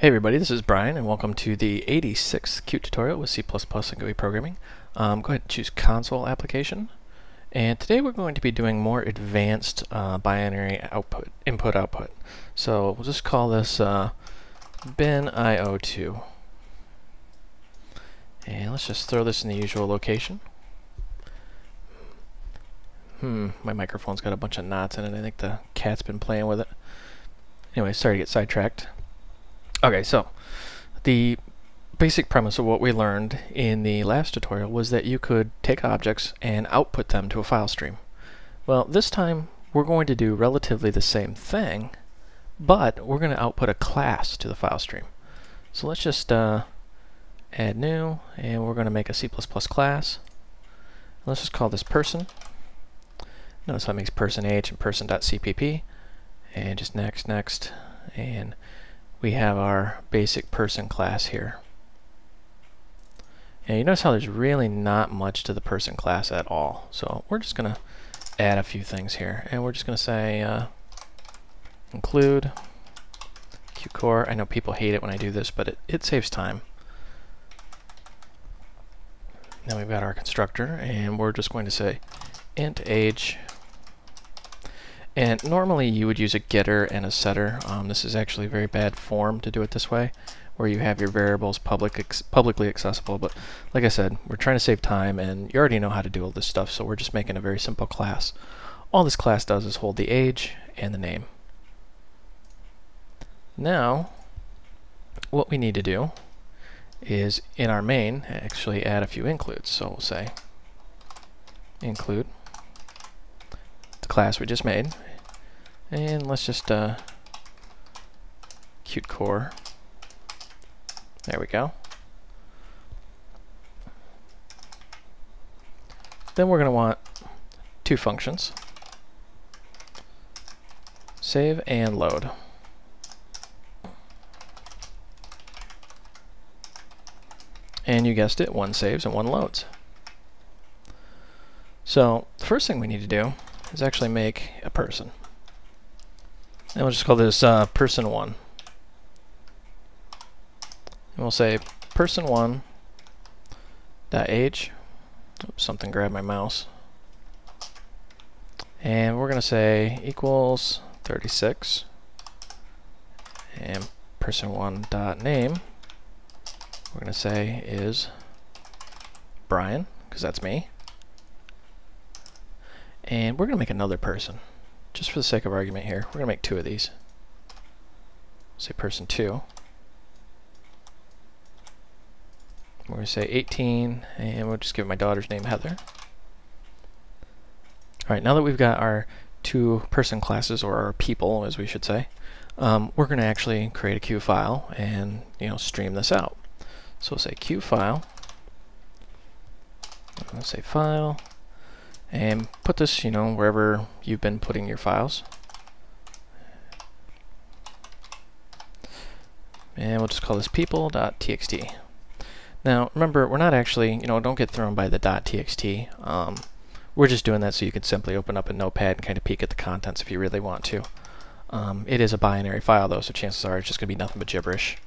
Hey everybody, this is Brian and welcome to the 86th Qt tutorial with C++ and GUI programming. Go ahead and choose console application. And today we're going to be doing more advanced binary input-output. So we'll just call this bin IO2. And let's just throw this in the usual location. My microphone's got a bunch of knots in it. I think the cat's been playing with it. Anyway, sorry to get sidetracked. Okay, so the basic premise of what we learned in the last tutorial was that you could take objects and output them to a file stream. Well, this time we're going to do relatively the same thing, but we're going to output a class to the file stream. So let's just add new, and we're going to make a C++ class. Let's just call this person. Notice how it makes person h and person.cpp, and just next, and we have our basic person class here. And you notice how there's really not much to the person class at all. So we're just going to add a few things here. And we're just going to say include qcore. I know people hate it when I do this, but it saves time. Now we've got our constructor, and we're just going to say int age. And normally you would use a getter and a setter. This is actually a very bad form to do it this way, where you have your variables publicly accessible. But like I said, we're trying to save time, and you already know how to do all this stuff, so we're just making a very simple class. All this class does is hold the age and the name. Now, what we need to do is, in our main, actually add a few includes. So we'll say include the class we just made, and let's just Qt core. There we go. Then we're going to want two functions, save and load. And you guessed it, one saves and one loads. So the first thing we need to do is actually make a person. And we'll just call this person1. And we'll say person1 dot age. Oops, something grabbed my mouse. And we're going to say equals 36. And person1 dot name, we're going to say is Brian, because that's me. And we're going to make another person. Just for the sake of argument here, we're going to make two of these. Say person2. We're going to say 18, and we'll just give my daughter's name Heather. Alright, now that we've got our two person classes, or our people as we should say, we're going to actually create a Q file and stream this out. So we'll say Q file, let's say file, and put this wherever you've been putting your files. And we'll just call this people.txt. Now remember, we're not actually, don't get thrown by the .txt. We're just doing that so you can simply open up a notepad and kind of peek at the contents if you really want to. It is a binary file though, so chances are it's just going to be nothing but gibberish.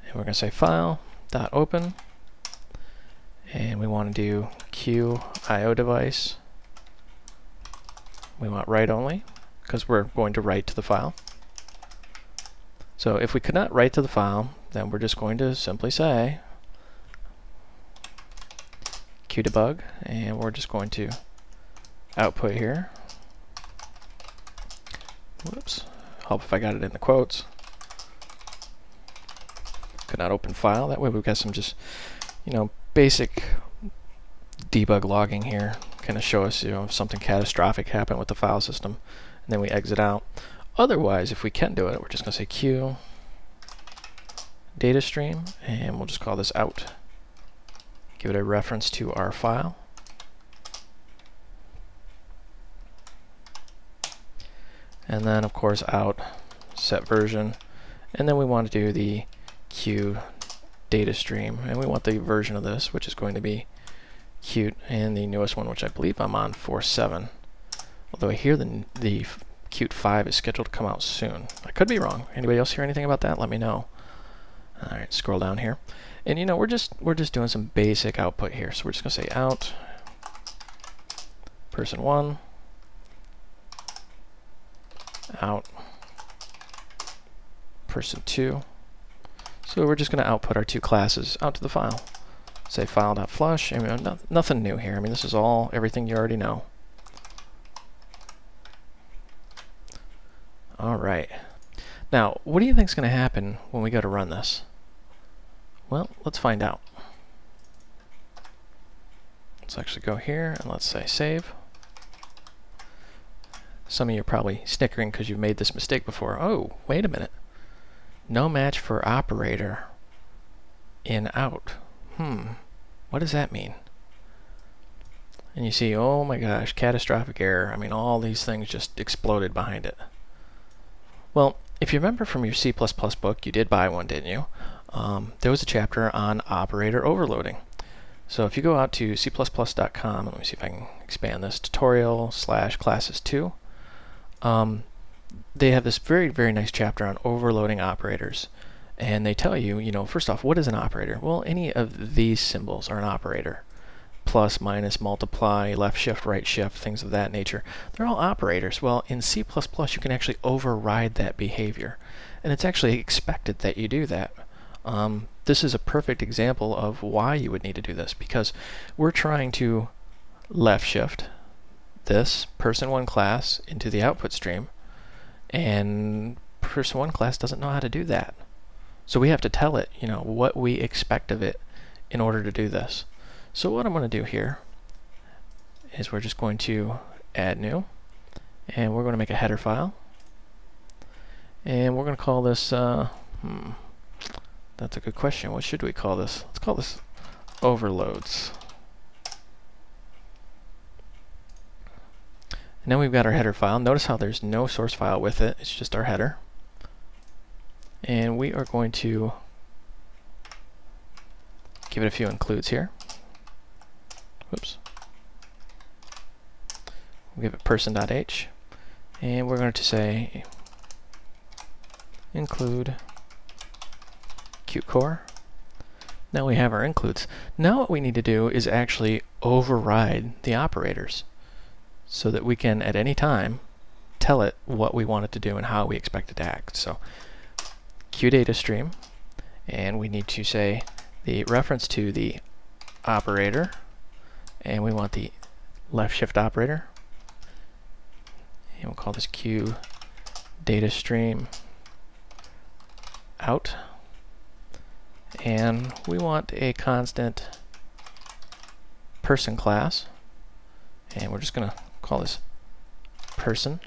And we're going to say file.open, and we want to do Q IO device. We want write only, because we're going to write to the file. So if we could not write to the file, then we're just going to simply say qdebug, and we're just going to output here. Whoops, help if I got it in the quotes. Could not open file. That way we've got some just basic debug logging here, kind of show us if something catastrophic happened with the file system, and then we exit out. Otherwise, if we can do it, we're just going to say q data stream, and we'll just call this out. Give it a reference to our file. And then of course out set version, and then we want to do the Q data stream, and we want the version of this, which is going to be Qt, and the newest one, which I believe I'm on 4.7. Although I hear the Qt 5 is scheduled to come out soon. I could be wrong. Anybody else hear anything about that? Let me know. All right, scroll down here. And you know, we're just doing some basic output here. So we're just going to say out person 1, out person 2. So we're just going to output our two classes out to the file. Say file.flush, and nothing new here. I mean, this is all everything you already know. All right. Now, what do you think is going to happen when we go to run this? Well, let's find out. Let's actually go here and let's say save. Some of you are probably snickering because you've made this mistake before. Oh, wait a minute. No match for operator in out. What does that mean? And you see, oh my gosh, catastrophic error. I mean, all these things just exploded behind it. Well, if you remember from your C++ book, you did buy one, didn't you? There was a chapter on operator overloading. So if you go out to cplus.com, let me see if I can expand this, tutorial/classes2, they have this very, very nice chapter on overloading operators. And they tell you, you know, first off, what is an operator? Well, any of these symbols are an operator. Plus, minus, multiply, left shift, right shift, things of that nature. They're all operators. Well, in C++, you can actually override that behavior. And it's actually expected that you do that. This is a perfect example of why you would need to do this, because we're trying to left shift this person1 class into the output stream, and person1 class doesn't know how to do that. So we have to tell it, you know, what we expect of it in order to do this. So what I'm going to do here is we're just going to add new, and we're going to make a header file, and we're going to call this, that's a good question. What should we call this? Let's call this overloads. And then we've got our header file. Notice how there's no source file with it. It's just our header. And we are going to give it a few includes here. Whoops. We'll give it person.h, and we're going to say include Qt core. Now we have our includes. Now what we need to do is actually override the operators so that we can at any time tell it what we want it to do and how we expect it to act. So QData stream, and we need to say the reference to the operator, and we want the left shift operator, and we'll call this QData stream out, and we want a constant person class, and we're just going to call this person.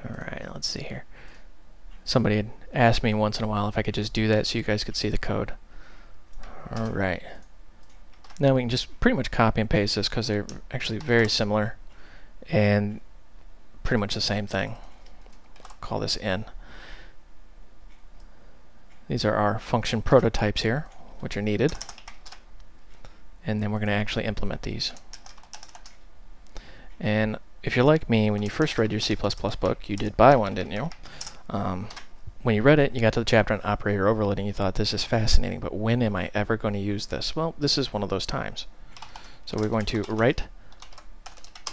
Alright, let's see here. Somebody had asked me once in a while if I could just do that so you guys could see the code. Alright. Now we can just pretty much copy and paste this because they're actually very similar and pretty much the same thing. Call this in. These are our function prototypes here, which are needed. And then we're going to actually implement these. And if you're like me, when you first read your C++ book, you did buy one, didn't you? When you read it, you got to the chapter on operator overloading, you thought, this is fascinating, but when am I ever going to use this? Well, this is one of those times. So we're going to write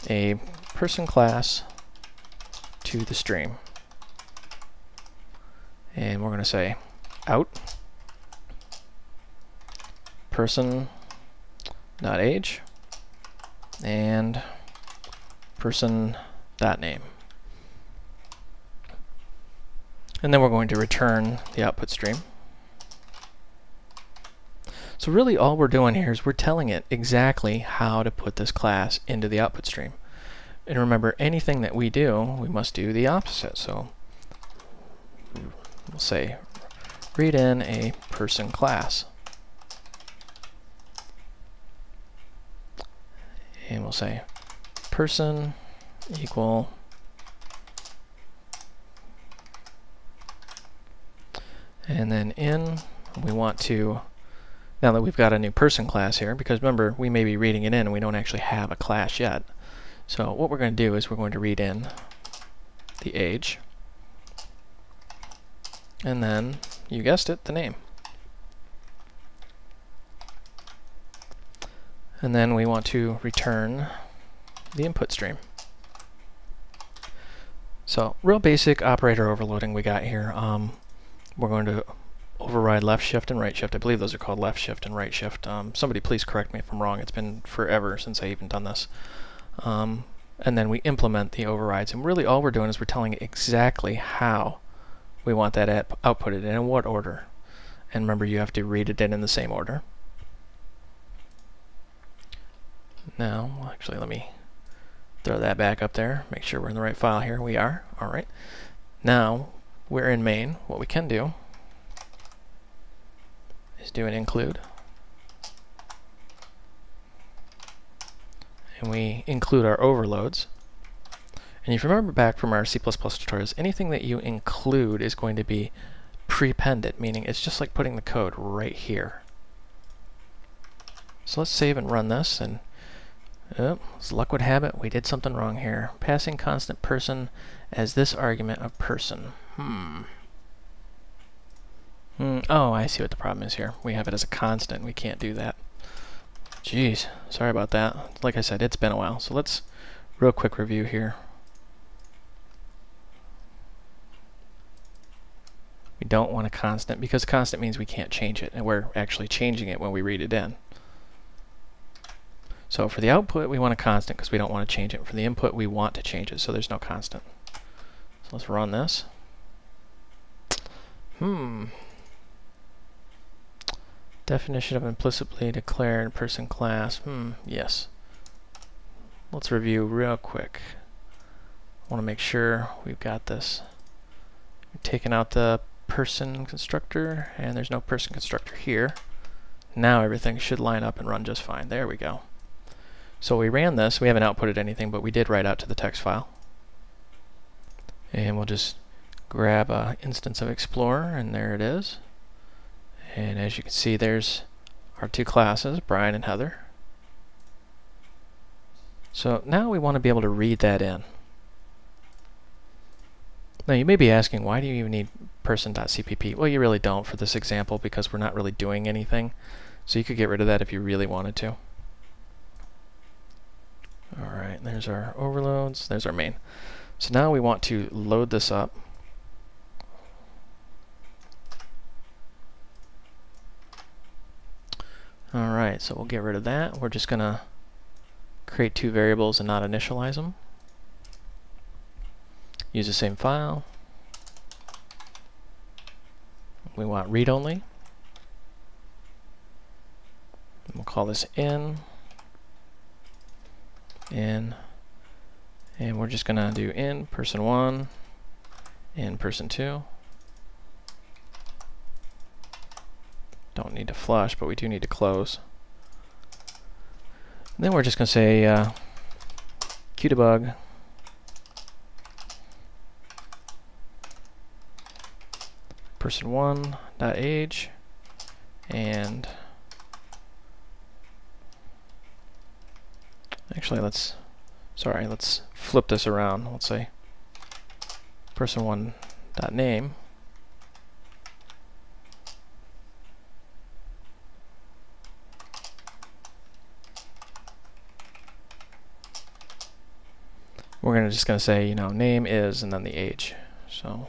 a person class to the stream. And we're going to say out person.age and person.name. And then we're going to return the output stream. So really all we're doing here is we're telling it exactly how to put this class into the output stream. And remember, anything that we do, we must do the opposite. So we'll say read in a person class. And we'll say person equal and then in, we want to, Now that we've got a new person class here, because remember, we may be reading it in and we don't actually have a class yet. So what we're going to do is we're going to read in the age, and then, you guessed it, the name. And then we want to return the input stream. So, real basic operator overloading we got here. We're going to override left shift and right shift. I believe those are called left shift and right shift. Somebody please correct me if I'm wrong. It's been forever since I even done this. And then we implement the overrides. And really all we're doing is we're telling it exactly how we want that outputted and in what order. And remember, you have to read it in the same order. Now, actually, let me throw that back up there. Make sure we're in the right file here. We are. All right. Now, we're in main. What we can do is do an include. And we include our overloads. And if you remember back from our C++ tutorials, anything that you include is going to be prepended, meaning it's just like putting the code right here. So let's save and run this, and as luck would have it, we did something wrong here. Passing constant person as this argument of person. Oh, I see what the problem is here. We have it as a constant. We can't do that. Jeez, sorry about that. Like I said, it's been a while. So let's real quick review here. We don't want a constant because constant means we can't change it, and we're actually changing it when we read it in. So for the output, we want a constant because we don't want to change it. For the input, we want to change it, so there's no constant. So let's run this. Definition of implicitly declared person class. Yes. Let's review real quick. I want to make sure we've got this. We've taken out the person constructor, and there's no person constructor here. Now everything should line up and run just fine. There we go. So we ran this. We haven't outputted anything, but we did write out to the text file. And we'll just grab an instance of Explorer, and there it is. And as you can see, there's our two classes, Brian and Heather. So now we want to be able to read that in. Now you may be asking, why do you even need person.cpp? Well, you really don't for this example because we're not really doing anything. So you could get rid of that if you really wanted to. Alright, there's our overloads, there's our main. So now we want to load this up. Alright, so we'll get rid of that. We're just going to create two variables and not initialize them. Use the same file. We want read-only. We'll call this in, and we're just going to do in person1, in person2. Don't need to flush, but we do need to close. And then we're just going to say qdebug person1.age, and actually let's flip this around. Let's say person1.name. We're just going to say, name is, and then the age. So,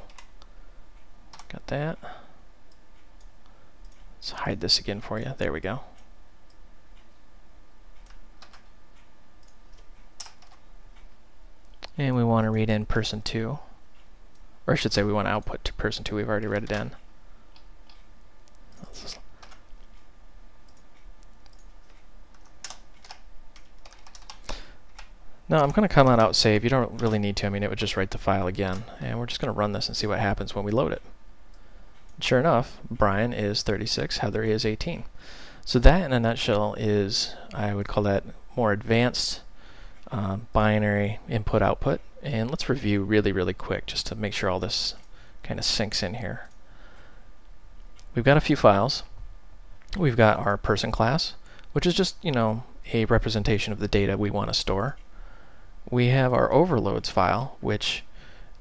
got that. Let's hide this again for you. There we go. And we want to read in person2. Or I should say we want to output to person2. We've already read it in. Now I'm going to comment out save. You don't really need to. I mean, it would just write the file again. And we're just going to run this and see what happens when we load it. Sure enough, Brian is 36, Heather is 18. So that in a nutshell is, I would call that more advanced binary input-output. And let's review really quick just to make sure all this kind of sinks in here. We've got a few files. We've got our person class, which is just, a representation of the data we want to store. We have our overloads file, which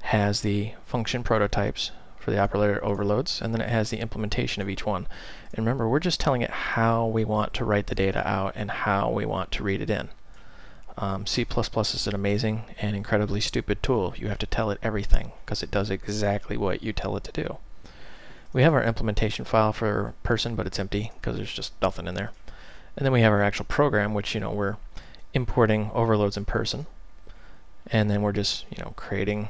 has the function prototypes for the operator overloads, and then it has the implementation of each one. And remember, we're just telling it how we want to write the data out and how we want to read it in. C++ is an amazing and incredibly stupid tool. You have to tell it everything because it does exactly what you tell it to do. We have our implementation file for person, but it's empty because there's just nothing in there. And then we have our actual program, which we're importing overloads in person, and then we're just creating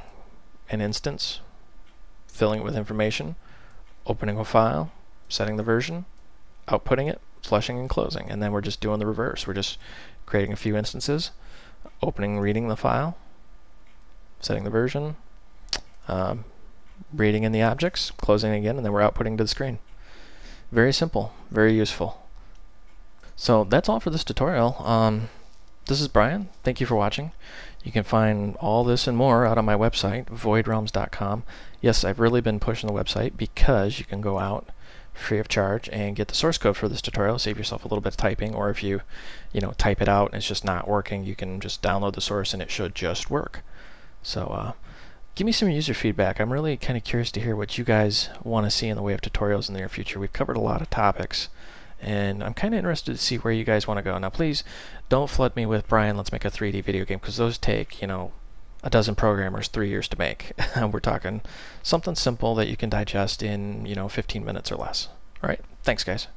an instance, filling it with information, opening a file, setting the version, outputting it, flushing and closing, and then we're just doing the reverse. We're just creating a few instances, opening and reading the file, setting the version, reading in the objects, closing again, and then we're outputting to the screen. Very simple, very useful. So that's all for this tutorial. This is Brian. Thank you for watching. You can find all this and more out on my website, voidrealms.com. Yes, I've really been pushing the website because you can go out free of charge and get the source code for this tutorial, save yourself a little bit of typing, or if you type it out and it's just not working, you can just download the source and it should just work. So give me some user feedback. I'm really kind of curious to hear what you guys want to see in the way of tutorials in the near future. We've covered a lot of topics, and I'm kind of interested to see where you guys want to go. Now please don't flood me with, Brian, let's make a 3D video game, because those take a dozen programmers 3 years to make. We're talking something simple that you can digest in 15 minutes or less. All right, thanks guys.